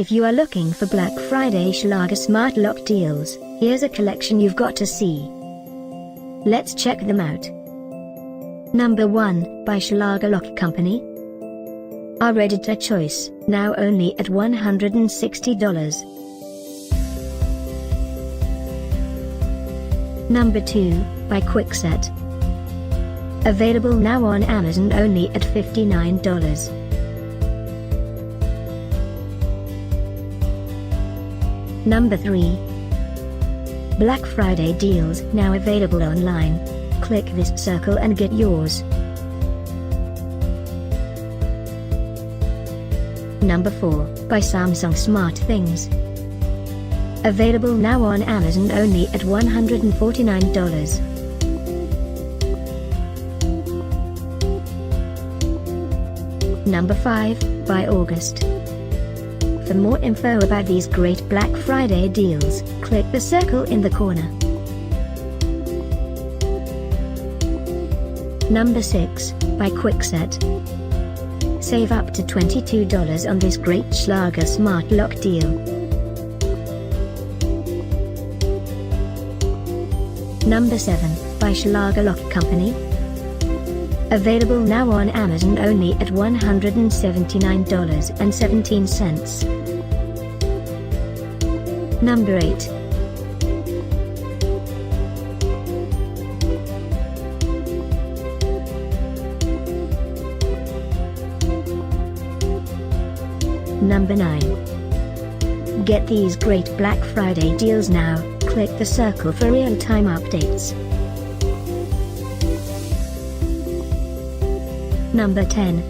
If you are looking for Black Friday Schlage smart lock deals, here's a collection you've got to see. Let's check them out. Number 1, by Schlage Lock Company. Our editor choice, now only at $160. Number 2, by Kwikset. Available now on Amazon only at $59. Number 3. Black Friday deals now available online. Click this circle and get yours. Number 4, by Samsung SmartThings. Available now on Amazon only at $149. Number 5, by August. For more info about these great Black Friday deals, click the circle in the corner. Number 6, by Kwikset. Save up to $22 on this great Schlage smart lock deal. Number 7, by Schlage Lock Company. Available now on Amazon only at $179.17. Number 8. Number 9. Get these great Black Friday deals now. Click the circle for real-time updates. Number 10,